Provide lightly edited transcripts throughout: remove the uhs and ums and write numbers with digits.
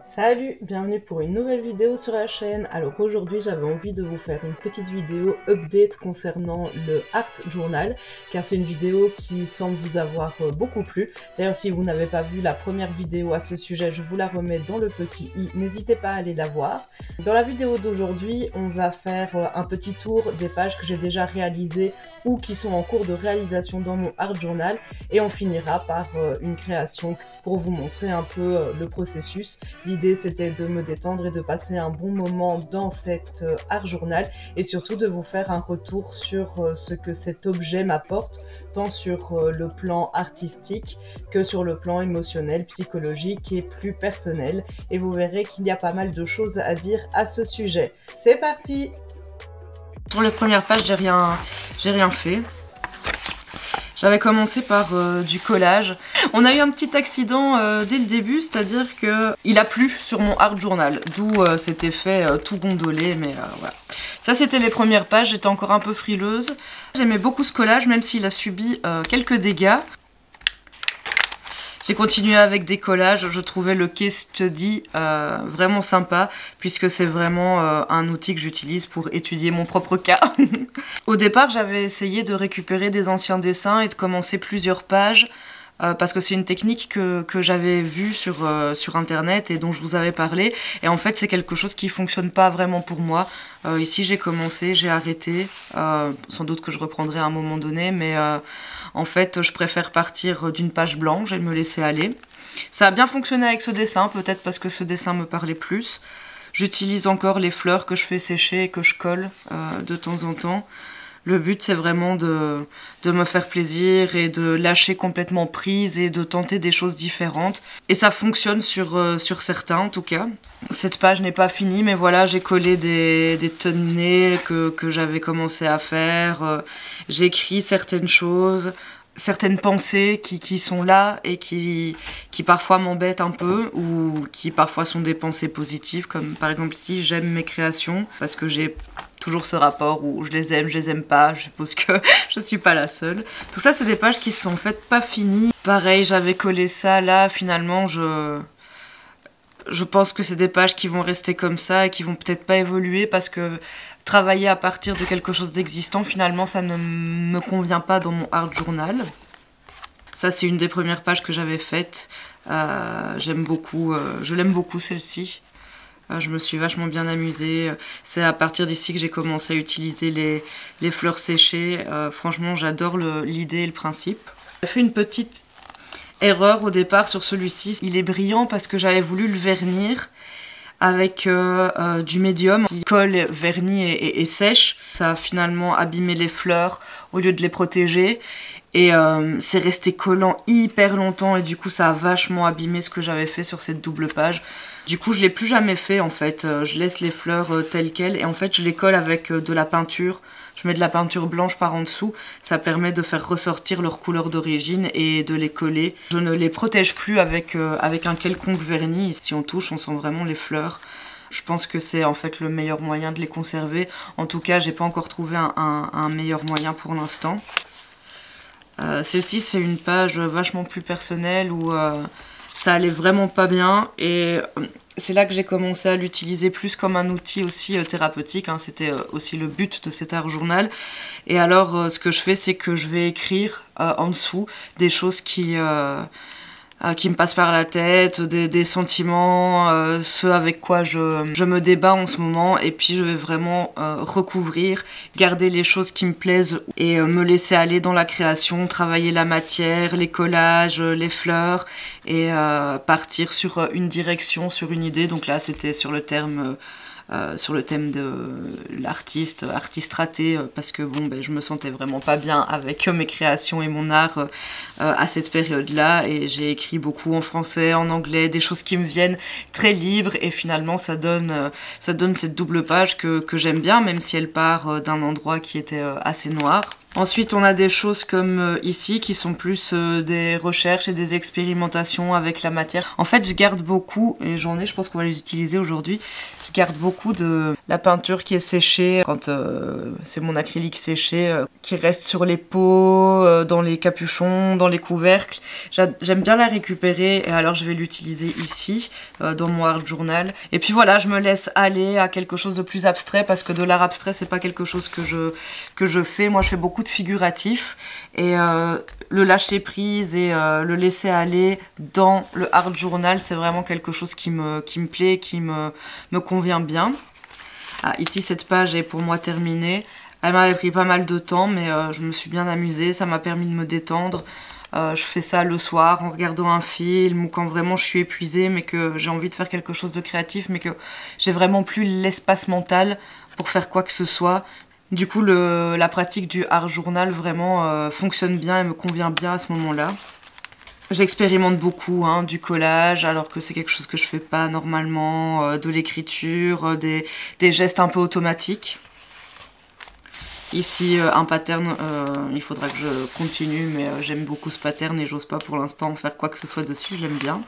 Salut, bienvenue pour une nouvelle vidéo sur la chaîne. Alors aujourd'hui j'avais envie de vous faire une petite vidéo update concernant le Art Journal car c'est une vidéo qui semble vous avoir beaucoup plu. D'ailleurs si vous n'avez pas vu la première vidéo à ce sujet, je vous la remets dans le petit i, n'hésitez pas à aller la voir. Dans la vidéo d'aujourd'hui on va faire un petit tour des pages que j'ai déjà réalisées ou qui sont en cours de réalisation dans mon Art Journal et on finira par une création pour vous montrer un peu le processus. L'idée c'était de me détendre et de passer un bon moment dans cet art journal et surtout de vous faire un retour sur ce que cet objet m'apporte, tant sur le plan artistique que sur le plan émotionnel, psychologique et plus personnel. Et vous verrez qu'il y a pas mal de choses à dire à ce sujet. C'est parti! Pour les premières pages, j'ai rien fait. J'avais commencé par du collage. On a eu un petit accident dès le début, c'est-à-dire qu'il a plu sur mon art journal, d'où c'était fait tout gondolé, mais voilà. Ça c'était les premières pages, j'étais encore un peu frileuse. J'aimais beaucoup ce collage, même s'il a subi quelques dégâts. J'ai continué avec des collages, je trouvais le case study vraiment sympa, puisque c'est vraiment un outil que j'utilise pour étudier mon propre cas. Au départ, j'avais essayé de récupérer des anciens dessins et de commencer plusieurs pages, parce que c'est une technique que j'avais vue sur internet et dont je vous avais parlé. Et en fait, c'est quelque chose qui fonctionne pas vraiment pour moi. Ici, j'ai commencé, j'ai arrêté. Sans doute que je reprendrai à un moment donné, mais en fait, je préfère partir d'une page blanche et me laisser aller. Ça a bien fonctionné avec ce dessin, peut-être parce que ce dessin me parlait plus. J'utilise encore les fleurs que je fais sécher et que je colle de temps en temps. Le but, c'est vraiment de me faire plaisir et de lâcher complètement prise et de tenter des choses différentes. Et ça fonctionne sur certains, en tout cas. Cette page n'est pas finie, mais voilà, j'ai collé des thumbnails que j'avais commencé à faire. J'ai écrit certaines choses, certaines pensées qui sont là et qui parfois m'embêtent un peu, ou qui parfois sont des pensées positives, comme par exemple ici, j'aime mes créations, parce que j'ai toujours ce rapport où je les aime pas, je suppose que je suis pas la seule. Tout ça, c'est des pages qui sont en fait pas finies. Pareil, j'avais collé ça, là, finalement, je pense que c'est des pages qui vont rester comme ça et qui vont peut-être pas évoluer, parce que travailler à partir de quelque chose d'existant, finalement, ça ne me convient pas dans mon art journal. Ça, c'est une des premières pages que j'avais faites. J'aime beaucoup, je l'aime beaucoup celle-ci. Je me suis vachement bien amusée. C'est à partir d'ici que j'ai commencé à utiliser les fleurs séchées. Franchement, j'adore l'idée et le principe. J'ai fait une petite erreur au départ sur celui-ci. Il est brillant parce que j'avais voulu le vernir avec du médium qui colle, vernis et sèche. Ça a finalement abîmé les fleurs au lieu de les protéger. Et c'est resté collant hyper longtemps et du coup ça a vachement abîmé ce que j'avais fait sur cette double page. Du coup je l'ai plus jamais fait en fait, je laisse les fleurs telles quelles et en fait je les colle avec de la peinture. Je mets de la peinture blanche par en dessous, ça permet de faire ressortir leur couleur d'origine et de les coller. Je ne les protège plus avec un quelconque vernis, si on touche on sent vraiment les fleurs. Je pense que c'est en fait le meilleur moyen de les conserver. En tout cas j'ai pas encore trouvé un meilleur moyen pour l'instant. Celle-ci c'est une page vachement plus personnelle où ça allait vraiment pas bien et c'est là que j'ai commencé à l'utiliser plus comme un outil aussi thérapeutique, hein. C'était aussi le but de cet art journal. Et alors ce que je fais c'est que je vais écrire en dessous des choses qui me passent par la tête, des sentiments, ceux avec quoi je me débat en ce moment, et puis je vais vraiment recouvrir, garder les choses qui me plaisent et me laisser aller dans la création, travailler la matière, les collages, les fleurs, et partir sur une direction, sur une idée. Donc là c'était sur le thème de l'artiste, artiste raté, parce que bon, ben, je me sentais vraiment pas bien avec mes créations et mon art à cette période-là, et j'ai écrit beaucoup en français, en anglais, des choses qui me viennent très libres, et finalement ça donne cette double page que j'aime bien, même si elle part d'un endroit qui était assez noir. Ensuite, on a des choses comme ici qui sont plus des recherches et des expérimentations avec la matière. En fait, je garde beaucoup, et j'en ai, je pense qu'on va les utiliser aujourd'hui, je garde beaucoup de la peinture qui est séchée, quand c'est mon acrylique séché, qui reste sur les pots, dans les capuchons, dans les couvercles. J'aime bien la récupérer, et alors je vais l'utiliser ici, dans mon art journal. Et puis voilà, je me laisse aller à quelque chose de plus abstrait, parce que de l'art abstrait, c'est pas quelque chose que je fais. Moi, je fais beaucoup de figuratif et le lâcher prise et le laisser aller dans le art journal, c'est vraiment quelque chose qui me plaît, qui me convient bien. Ah, ici, cette page est pour moi terminée. Elle m'avait pris pas mal de temps, mais je me suis bien amusée, ça m'a permis de me détendre. Je fais ça le soir en regardant un film ou quand vraiment je suis épuisée mais que j'ai envie de faire quelque chose de créatif mais que j'ai vraiment plus l'espace mental pour faire quoi que ce soit. Du coup, la pratique du art journal vraiment fonctionne bien et me convient bien à ce moment-là. J'expérimente beaucoup, hein, du collage, alors que c'est quelque chose que je fais pas normalement, de l'écriture, des gestes un peu automatiques. Ici, un pattern, il faudra que je continue, mais j'aime beaucoup ce pattern et j'ose pas pour l'instant faire quoi que ce soit dessus, je l'aime bien.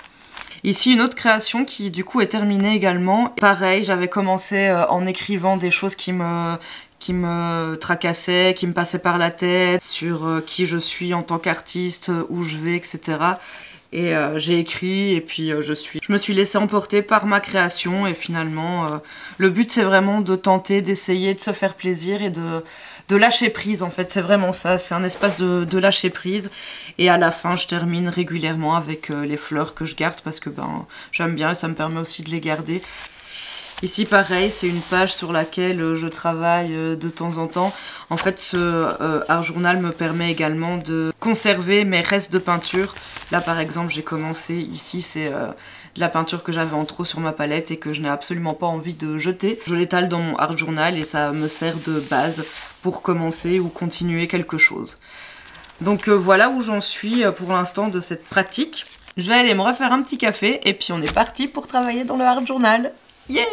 Ici, une autre création qui du coup est terminée également. Pareil, j'avais commencé en écrivant des choses qui me tracassaient, qui me passaient par la tête, sur qui je suis en tant qu'artiste, où je vais, etc. Et j'ai écrit et puis je me suis laissée emporter par ma création et finalement le but c'est vraiment de tenter, d'essayer, de se faire plaisir et de lâcher prise en fait, c'est vraiment ça, c'est un espace de lâcher prise et à la fin je termine régulièrement avec les fleurs que je garde parce que j'aime bien et ça me permet aussi de les garder. Ici pareil, c'est une page sur laquelle je travaille de temps en temps. En fait, ce art journal me permet également de conserver mes restes de peinture. Là par exemple, j'ai commencé, ici c'est de la peinture que j'avais en trop sur ma palette et que je n'ai absolument pas envie de jeter. Je l'étale dans mon art journal et ça me sert de base pour commencer ou continuer quelque chose. Donc voilà où j'en suis pour l'instant de cette pratique. Je vais aller me refaire un petit café et puis on est parti pour travailler dans le art journal. Yeah!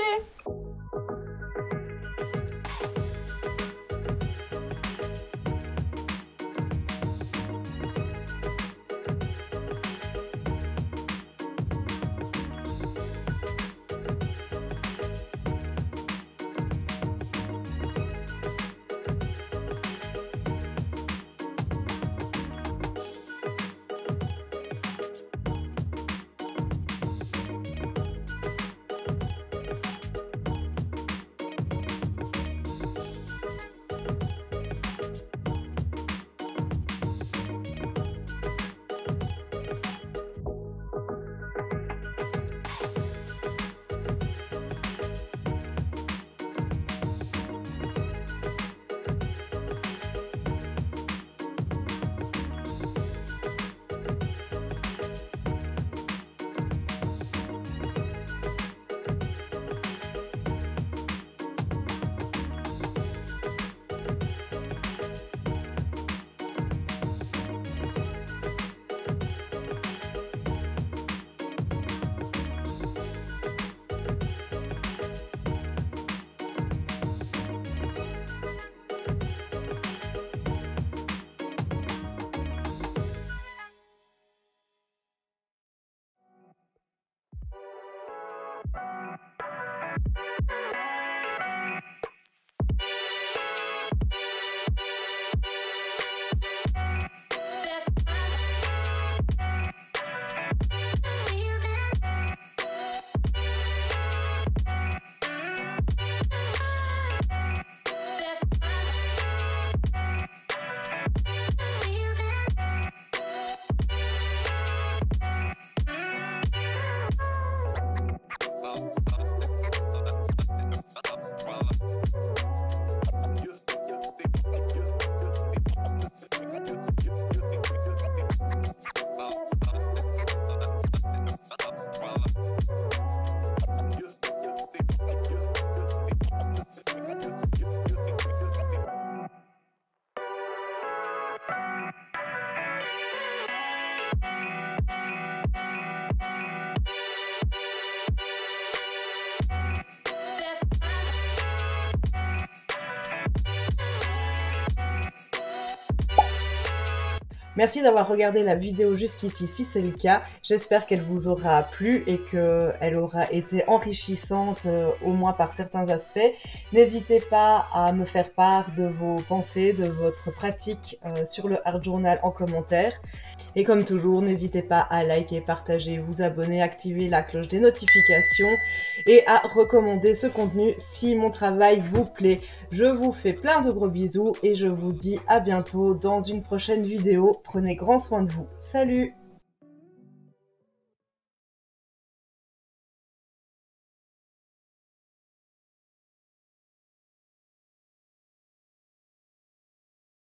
Merci d'avoir regardé la vidéo jusqu'ici si c'est le cas. J'espère qu'elle vous aura plu et qu'elle aura été enrichissante au moins par certains aspects. N'hésitez pas à me faire part de vos pensées, de votre pratique sur le Art Journal en commentaire. Et comme toujours, n'hésitez pas à liker, partager, vous abonner, activer la cloche des notifications et à recommander ce contenu si mon travail vous plaît. Je vous fais plein de gros bisous et je vous dis à bientôt dans une prochaine vidéo. Prenez grand soin de vous. Salut!